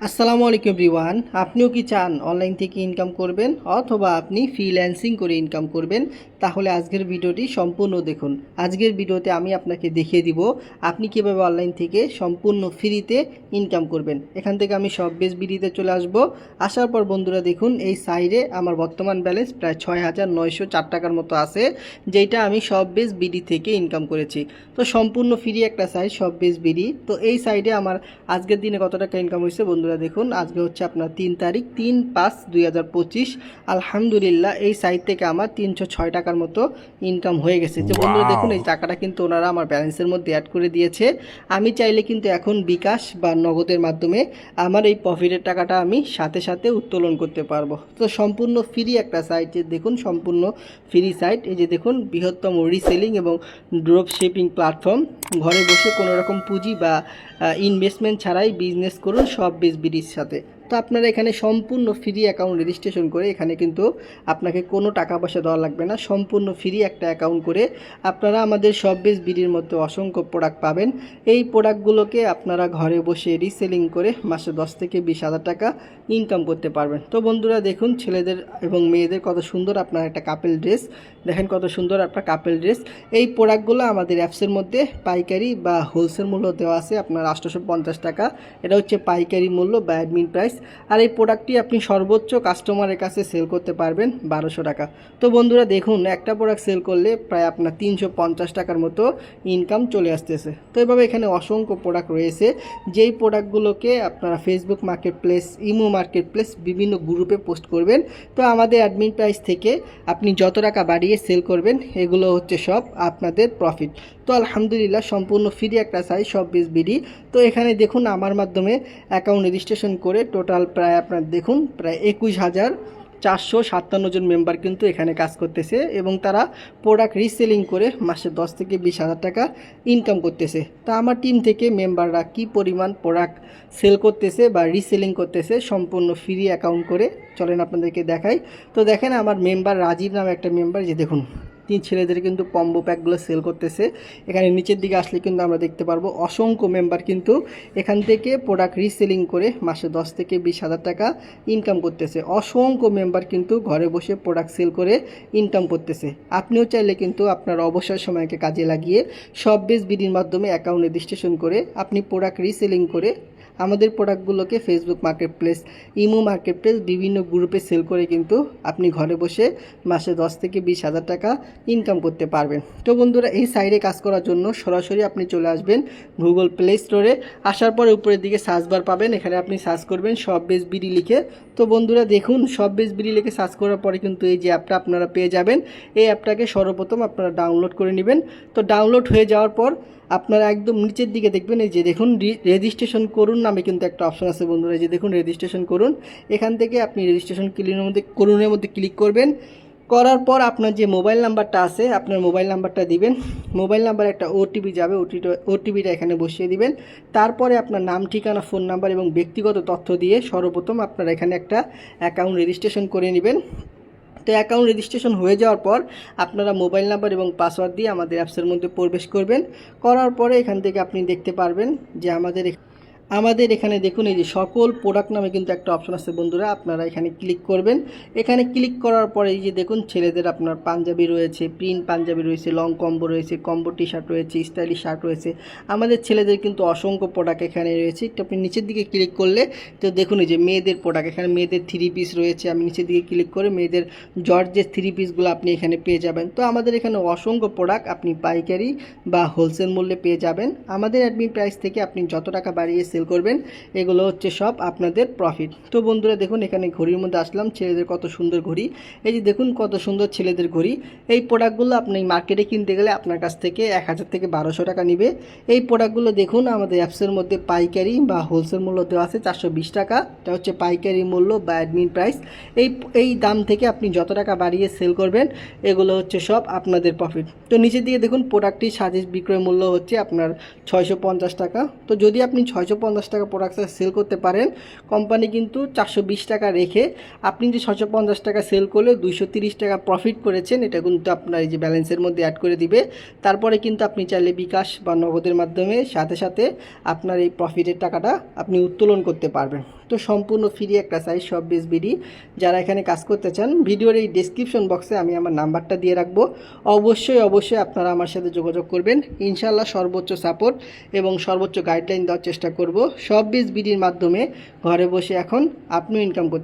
আসসালামু আলাইকুম এভরিওয়ান। আপনিও কি চান অনলাইন থেকে ইনকাম করবেন অথবা আপনি ফ্রিল্যান্সিং করে ইনকাম করবেন? তাহলে আজকের ভিডিওটি সম্পূর্ণ দেখুন। আজকের ভিডিওতে আমি আপনাকে দেখিয়ে দিব আপনি কিভাবে অনলাইন থেকে সম্পূর্ণ ফ্রিতে ইনকাম করবেন। এখান থেকে আমি সব বেস বিডিতে চলে আসব। আসার পর বন্ধুরা দেখুন এই সাইডে আমার বর্তমান ব্যালেন্স প্রায় ৬,৯০৪ টাকার মতো আছে, যেটা আমি সব বেস বিডি থেকে ইনকাম করেছি। তো সম্পূর্ণ ফ্রি একটা সাইট সব বেস বিডি। তো এই সাইডে আমার আজকের দিনে কত টাকা ইনকাম হয়েছে বন্ধুরা দেখুন। আজকে হচ্ছে আপনার ৩ তারিখ ৩/৫/২০২৫। আলহামদুলিল্লাহ এই সাইট থেকে আমার ৩০৬ টাকার মতো ইনকাম হয়ে গেছে। যে বন্ধুরা দেখুন এই টাকাটা কিন্তু ওনারা আমার ব্যালেন্সের মধ্যে অ্যাড করে দিয়েছে। আমি চাইলে কিন্তু এখন বিকাশ বা নগদের মাধ্যমে আমার এই প্রফিটের টাকাটা আমি সাথে সাথে উত্তোলন করতে পারবো। তো সম্পূর্ণ ফ্রি একটা সাইট, যে দেখুন সম্পূর্ণ ফ্রি সাইট। এই যে দেখুন বৃহত্তম রিসেলিং এবং ড্রপ শিপিং প্ল্যাটফর্ম। ঘরে বসে কোনো রকম পুঁজি বা ইনভেস্টমেন্ট ছাড়াই বিজনেস করুন সব বিডির সাথে। তো আপনারা এখানে সম্পূর্ণ ফ্রি অ্যাকাউন্ট রেজিস্ট্রেশন করে এখানে কিন্তু আপনাকে কোনো টাকা পয়সা দেওয়া লাগবে না। সম্পূর্ণ ফ্রি একটা অ্যাকাউন্ট করে আপনারা আমাদের সব বিডির মধ্যে অসংখ্য প্রোডাক্ট পাবেন। এই প্রোডাক্টগুলোকে আপনারা ঘরে বসে রিসেলিং করে মাসে 10 থেকে 20,000 টাকা ইনকাম করতে পারবেন। তো বন্ধুরা দেখুন ছেলেদের এবং মেয়েদের কত সুন্দর আপনার একটা কাপেল ড্রেস, দেখেন কত সুন্দর আপনার কাপেল ড্রেস। এই প্রোডাক্টগুলো আমাদের অ্যাপসের মধ্যে পাইকারি বা হোলসেল মূল্য দেওয়া আছে আপনার 850 টাকা। এটা হচ্ছে পাইকারি মূল্য বা অ্যাডমিন প্রাইস। আর এই প্রোডাক্টটি আপনি সর্বোচ্চ কাস্টমারের কাছে সেল করতে পারবেন 1200 টাকা। তো বন্ধুরা দেখুন একটা প্রোডাক্ট সেল করলে প্রায় আপনার 350 টাকার মতো ইনকাম চলে আসতেছে। তো এভাবে এখানে অসংখ্য প্রোডাক্ট রয়েছে, যেই প্রোডাক্টগুলোকে আপনারা Facebook marketplace, Imo marketplace বিভিন্ন গ্রুপে পোস্ট করবেন। তো আমাদের অ্যাডমিন প্রাইস থেকে আপনি যত টাকা বাড়িয়ে সেল করবেন এগুলো হচ্ছে সব আপনাদের প্রফিট। তো আলহামদুলিল্লাহ সম্পূর্ণ ফ্রি একটা সাইট সব বিডি। তো এখানে দেখুন আমার মাধ্যমে অ্যাকাউন্ট রেজিস্ট্রেশন করে টোটাল প্রায় আপনার দেখুন প্রায় 21,457 জন মেম্বার কিন্তু এখানে কাজ করতেছে এবং তারা প্রোডাক্ট রিসেলিং করে মাসে 10 থেকে 20,000 টাকা ইনকাম করতেছে। তা আমার টিম থেকে মেম্বাররা কি পরিমাণ প্রোডাক্ট সেল করতেছে বা রিসেলিং করতেছে সম্পূর্ণ ফ্রি অ্যাকাউন্ট করে চলেন আপনাদেরকে দেখাই। তো দেখেন আমার মেম্বার রাজীব নামে একটা মেম্বার, যে দেখুন তিন ছেলেদের কিন্তু কম্বো প্যাকগুলো সেল করতেছে। এখানে নিচের দিকে আসলে কিন্তু আমরা দেখতে পারবো অসংখ্য মেম্বার কিন্তু এখান থেকে প্রোডাক্ট রিসেলিং করে মাসে 10 থেকে 20,000 টাকা ইনকাম করতেছে। অসংখ্য মেম্বার কিন্তু ঘরে বসে প্রোডাক্ট সেল করে ইনকাম করতেছে। আপনিও চাইলে কিন্তু আপনার অবসর সময়কে কাজে লাগিয়ে সব বিডির মাধ্যমে অ্যাকাউন্ট রেজিস্ট্রেশন করে আপনি প্রোডাক্ট রিসেলিং করে আমাদের প্রোডাক্টগুলোকে Facebook marketplace, Imo marketplace বিভিন্ন গ্রুপে সেল করে কিন্তু আপনি ঘরে বসে মাসে 10 থেকে 20,000 টাকা ইনকাম করতে পারবেন। তো বন্ধুরা এই সাইডে কাজ করার জন্য সরাসরি আপনি চলে আসবেন গুগল প্লে স্টোরে। আসার পরে উপরের দিকে সার্চ বার পাবেন, এখানে আপনি সার্চ করবেন সব বিডি লিখে। তো বন্ধুরা দেখুন সব বিডি লিখে সার্চ করার পরে কিন্তু এই যে অ্যাপটা আপনারা পেয়ে যাবেন। এই অ্যাপটাকে সর্বপ্রথম আপনারা ডাউনলোড করে নেবেন। তো ডাউনলোড হয়ে যাওয়ার পর আপনারা একদম নিচের দিকে দেখবেন এই যে দেখুন রেজিস্ট্রেশন করুন নামে কিন্তু একটা অপশন আছে বন্ধুরা। এই যে দেখুন রেজিস্ট্রেশন করুন, এখান থেকে আপনি রেজিস্ট্রেশন করুনের মধ্যে ক্লিক করবেন। করার পর আপনার যে মোবাইল নাম্বারটা আছে আপনার মোবাইল নাম্বারটা দিবেন। মোবাইল নাম্বার একটা ওটিপি যাবে, ওটিপিটা এখানে বসিয়ে দিবেন। তারপরে আপনার নাম, ঠিকানা, ফোন নাম্বার এবং ব্যক্তিগত তথ্য দিয়ে সর্বপ্রথম আপনারা এখানে একটা অ্যাকাউন্ট রেজিস্ট্রেশন করে নেবেন। তো অ্যাকাউন্ট রেজিস্ট্রেশন হয়ে যাওয়ার পর আপনারা মোবাইল নাম্বার এবং পাসওয়ার্ড দিয়ে আমাদের অ্যাপসের মধ্যে প্রবেশ করবেন। করার পরে এখান থেকে আপনি দেখতে পারবেন যে আমাদের এখানে দেখুন এই যে সকল প্রোডাক্ট নামে কিন্তু একটা অপশন আছে বন্ধুরা, আপনারা এখানে ক্লিক করবেন। এখানে ক্লিক করার পরে এই যে দেখুন ছেলেদের আপনার পাঞ্জাবি রয়েছে, প্রিন্ট পাঞ্জাবি রয়েছে, লং কম্বো রয়েছে, কম্বো টি শার্ট রয়েছে, স্টাইলিশ শার্ট রয়েছে। আমাদের ছেলেদের কিন্তু অসংখ্য প্রোডাক্ট এখানে রয়েছে। তো আপনি নিচের দিকে ক্লিক করলে তো দেখুন এই যে মেয়েদের প্রোডাক্ট, এখানে মেয়েদের 3 পিস রয়েছে। আমি নিচের দিকে ক্লিক করে মেয়েদের জর্জের 3 পিসগুলো আপনি এখানে পেয়ে যাবেন। তো আমাদের এখানে অসংখ্য প্রোডাক্ট আপনি পাইকারি বা হোলসেল মূল্যে পেয়ে যাবেন। আমাদের অ্যাডমিন প্রাইস থেকে আপনি যত টাকা বাড়িয়ে সেল করবেন এগুলো হচ্ছে সব আপনাদের প্রফিট। তো বন্ধুরা দেখুন এখানে ঘড়ির মধ্যে আসলাম, ছেলেদের কত সুন্দর ঘড়ি। এই যে দেখুন কত সুন্দর ছেলেদের ঘড়ি। এই প্রোডাক্টগুলো আপনি মার্কেটে কিনতে গেলে আপনার কাছ থেকে 1000 থেকে 1200 টাকা নিবে। এই প্রোডাক্টগুলো দেখুন আমাদের অ্যাপসের মধ্যে পাইকারি বা হোলসেল মূল্য দেওয়া আছে 420 টাকা। এটা হচ্ছে পাইকারি মূল্য বা অ্যাডমিন প্রাইস। এই দাম থেকে আপনি যত টাকা বাড়িয়ে সেল করবেন এগুলো হচ্ছে সব আপনাদের প্রফিট। তো নিচের দিকে দেখুন প্রোডাক্টটির সাজের বিক্রয় মূল্য হচ্ছে আপনার 650 টাকা। তো যদি আপনি 650 টাকা প্রোডাক্ট সেল করতে পারেন, কোম্পানি কিন্তু 420 টাকা রেখে আপনি যে 650 টাকা সেল করলে 230 টাকা প্রফিট করেছেন এটা কিন্তু আপনার এই যে ব্যালেন্সের মধ্যে অ্যাড করে দিবে। তারপরে কিন্তু আপনি চাইলে বিকাশ বা নগদের মাধ্যমে সাথে সাথে আপনার এই প্রফিটের টাকাটা আপনি উত্তোলন করতে পারবেন। তো সম্পূর্ণ ফ্রি একটা সাইজ সব বিজ বিডি। যারা এখানে কাজ করতে চান ভিডিওর এই ডেসক্রিপশন বক্সে আমি আমার নাম্বারটা দিয়ে রাখবো। অবশ্যই আপনারা আমার সাথে যোগাযোগ করবেন। ইনশাল্লাহ সর্বোচ্চ সাপোর্ট এবং সর্বোচ্চ গাইডলাইন দেওয়ার চেষ্টা করব। সব বিজ বিডির মাধ্যমে ঘরে বসে এখন আপনিও ইনকাম করতে